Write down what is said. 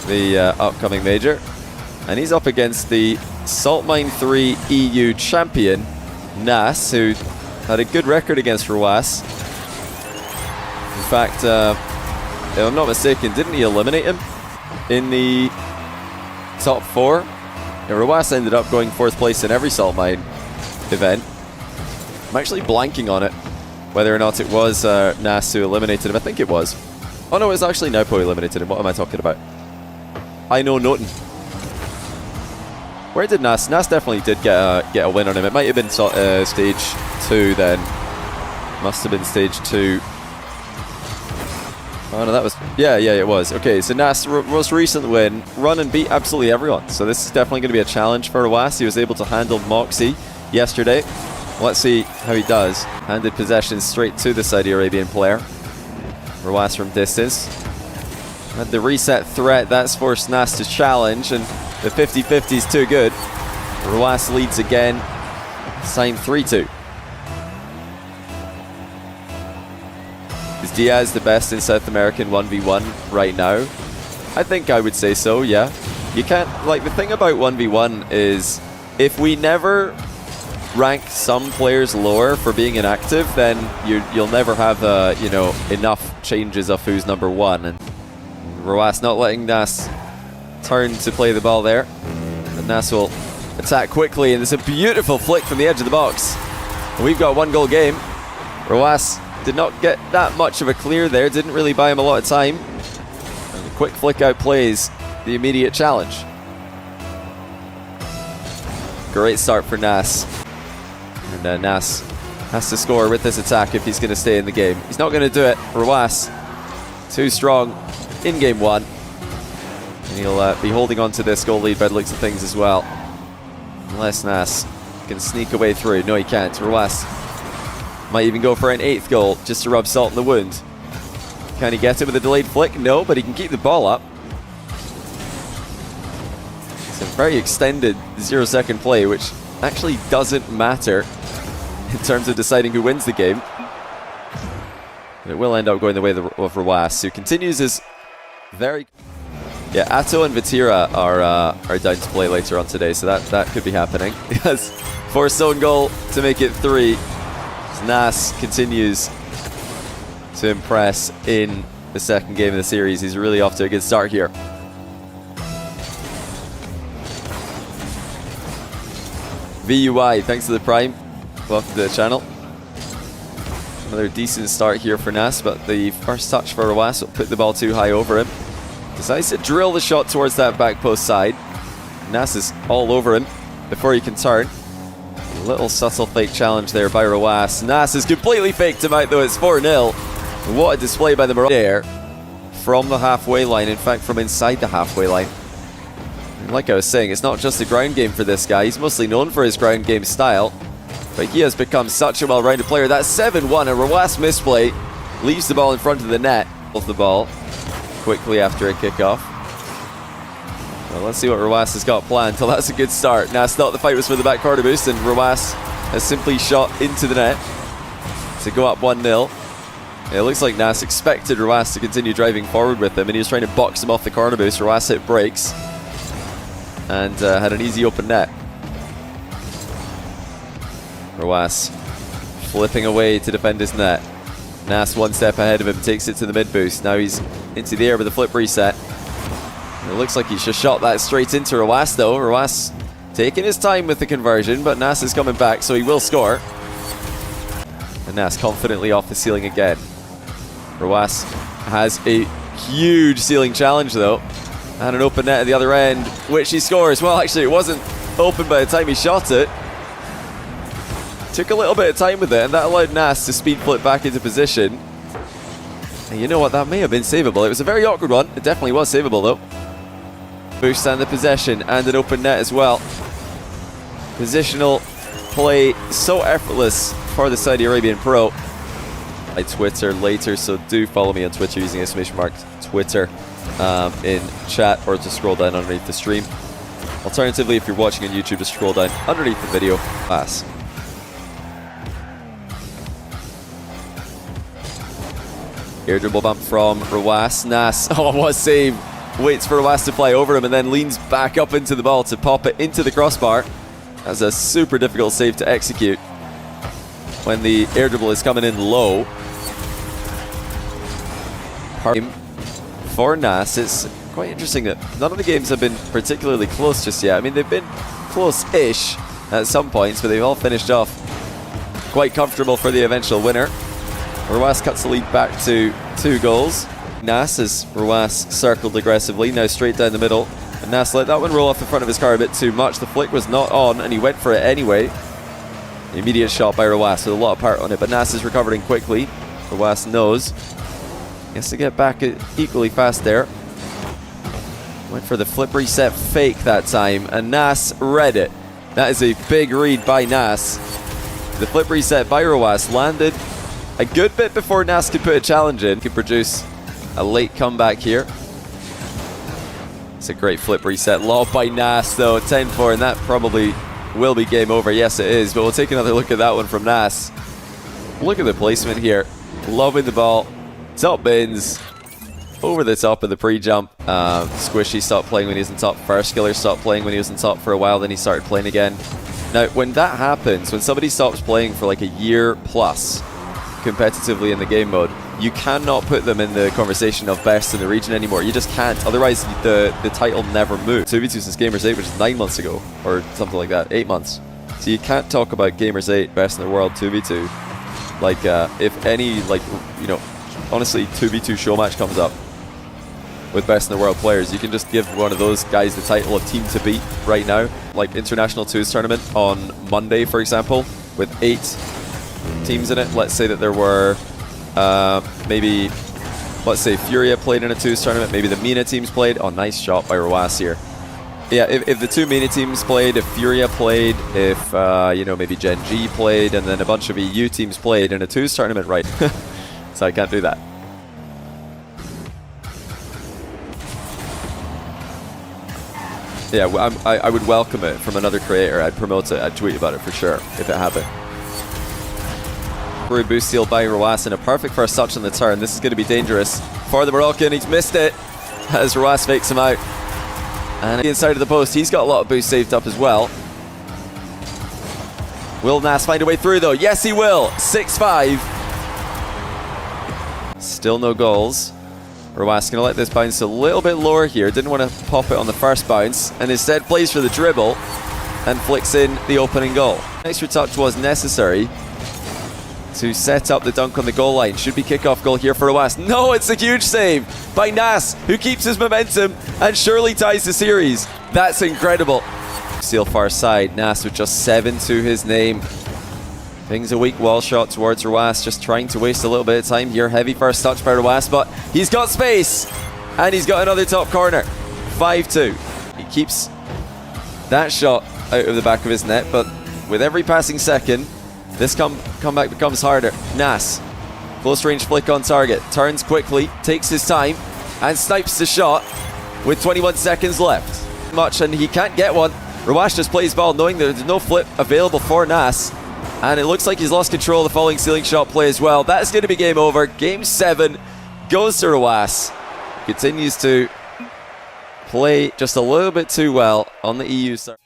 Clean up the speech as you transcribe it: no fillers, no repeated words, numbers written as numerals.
the upcoming major. And he's up against the Salt Mine 3 EU champion, Nass, who had a good record against Roas. In fact, if I'm not mistaken, didn't he eliminate him in the top 4? Yeah, Roas ended up going 4th place in every Salt Mine event. I'm actually blanking on it, whether or not it was Nass who eliminated him. I think it was. Oh no, it was actually Naupo who eliminated him. What am I talking about? I know nothing. Where did Nass? Nass definitely did get a win on him. It might have been stage 2 then. Must have been stage 2. Oh no, that was... Yeah, it was. Okay, so Nass' most recent win, run and beat absolutely everyone. So this is definitely going to be a challenge for Roas. He was able to handle Moxie yesterday. Let's see how he does. Handed possession straight to the Saudi Arabian player. Roas from distance. Had the reset threat, that's forced Nass to challenge, and the 50-50 is too good. Roas leads again. Signed 3-2. Is Diaz the best in South American 1v1 right now? I think I would say so, yeah. You can't, like, the thing about 1v1 is if we never rank some players lower for being inactive, then you'll never have you know, enough changes of who's number 1. And Roas not letting Nass turn to play the ball there. And Nass will attack quickly, and there's a beautiful flick from the edge of the box. And we've got 1-goal game. Roas did not get that much of a clear there, didn't really buy him a lot of time. And the quick flick out plays the immediate challenge. Great start for Nass. And Nass has to score with this attack if he's going to stay in the game. He's not going to do it. Roas, too strong in game 1. And he'll be holding on to this goal lead by the looks of things as well. Unless Nass can sneak away through. No, he can't. Roas might even go for an 8th goal just to rub salt in the wound. Can he get it with a delayed flick? No, but he can keep the ball up. It's a very extended 0-second play, which actually doesn't matter in terms of deciding who wins the game. But it will end up going the way of Roas, who continues his very... Yeah, Atto and Vatira are down to play later on today, so that could be happening. He has 4th own goal to make it 3. Nass continues to impress in the second game of the series. He's really off to a good start here. VUI, thanks to the Prime. Welcome to the channel. Another decent start here for Nass, but the first touch for Roas will put the ball too high over him. Decides to drill the shot towards that back post side. Nass is all over him before he can turn. A little subtle fake challenge there by Roas. Nass has completely faked him out though. It's 4-0. What a display by the Moroccan there from the halfway line. In fact, from inside the halfway line. And like I was saying, it's not just a ground game for this guy. He's mostly known for his ground game style, but he has become such a well-rounded player. That's 7-1. A Roas misplay leaves the ball in front of the net. Off the ball quickly after a kickoff. Well, let's see what Roas has got planned. Well, that's a good start. Nass thought the fight was for the back corner boost, and Roas has simply shot into the net to go up 1-0. It looks like Nass expected Roas to continue driving forward with him, and he was trying to box him off the corner boost. Roas hit brakes and had an easy open net. Roas flipping away to defend his net. Nass 1 step ahead of him, takes it to the mid boost. Now he's into the air with a flip reset. It looks like he just shot that straight into Roas though. Roas taking his time with the conversion, but Nass is coming back, so he will score. And Nass confidently off the ceiling again. Roas has a huge ceiling challenge though, and an open net at the other end, which he scores. Well, actually it wasn't open by the time he shot it. Took a little bit of time with it, and that allowed Nass to speed flip back into position. And you know what, that may have been savable. It was a very awkward one. It definitely was savable though. Boost and the possession, and an open net as well. Positional play so effortless for the Saudi Arabian pro. My Twitter later, so do follow me on Twitter using !Twitter in chat, or just scroll down underneath the stream. Alternatively, if you're watching on YouTube, just scroll down underneath the video. Pass. Air dribble bump from Roas. Nass. Oh, what a save waits for Nass to fly over him and then leans back up into the ball to pop it into the crossbar. That's a super difficult save to execute when the air dribble is coming in low. For Nass, it's quite interesting that none of the games have been particularly close just yet. I mean, they've been close-ish at some points, but they've all finished off quite comfortable for the eventual winner. RW9 cuts the lead back to 2 goals. Nass as RW9 circled aggressively, now straight down the middle. And Nass let that one roll off the front of his car a bit too much. The flick was not on, and he went for it anyway. The immediate shot by RW9 with a lot of power on it, but Nass is recovering quickly. RW9 knows. He has to get back equally fast there. Went for the flip reset fake that time, and Nass read it. That is a big read by Nass. The flip reset by RW9 landed a good bit before Nass could put a challenge in. Could produce a late comeback here. It's a great flip reset lob by Nass though, 10-4, and that probably will be game over. Yes, it is, but we'll take another look at that one from Nass. Look at the placement here. Lobbing the ball. Top bins. Over the top of the pre-jump. Squishy stopped playing when he was on top first. Skiller stopped playing when he was on top for a while, then he started playing again. Now, when that happens, when somebody stops playing for like a year plus competitively in the game mode, you cannot put them in the conversation of best in the region anymore. You just can't. Otherwise, the title never moves. 2v2 since Gamers 8, which is 9 months ago, or something like that, 8 months. So you can't talk about Gamers 8, best in the world, 2v2. Like, if any, like, you know, honestly, 2v2 show match comes up with best in the world players, you can just give one of those guys the title of team to beat right now. Like International 2's tournament on Monday, for example, with 8 teams in it. Let's say that there were maybe, let's say Furia played in a 2's tournament, maybe the MENA teams played. Oh, nice shot by RW9 here. Yeah, if the 2 MENA teams played, if Furia played, if you know, maybe Gen G played, and then a bunch of EU teams played in a 2's tournament, right? So I can't do that. Yeah, I would welcome it from another creator. I'd promote it. I'd tweet about it for sure if it happened. Boost steal by RW9 and a perfect first touch on the turn. This is going to be dangerous for the Moroccan. He's missed it as RW9 fakes him out. And inside of the post, he's got a lot of boost saved up as well. Will Nass find a way through though? Yes, he will. 6-5. Still no goals. RW9 going to let this bounce a little bit lower here. Didn't want to pop it on the first bounce, and instead plays for the dribble and flicks in the opening goal. Extra touch was necessary to set up the dunk on the goal line. Should be kickoff goal here for RW9. No, it's a huge save by Nass, who keeps his momentum and surely ties the series. That's incredible. Steal far side. Nass with just 7 to his name. Things a weak wall shot towards RW9, just trying to waste a little bit of time here. Heavy first touch by RW9, but he's got space, and he's got another top corner. 5-2. He keeps that shot out of the back of his net, but with every passing second, this comeback becomes harder. Nass, close range flick on target, turns quickly, takes his time, and snipes the shot with 21 seconds left. Much, and he can't get one. RW9 just plays ball knowing that there's no flip available for Nass. And it looks like he's lost control of the following ceiling shot play as well. That is going to be game over. Game 7 goes to RW9. Continues to play just a little bit too well on the EU side.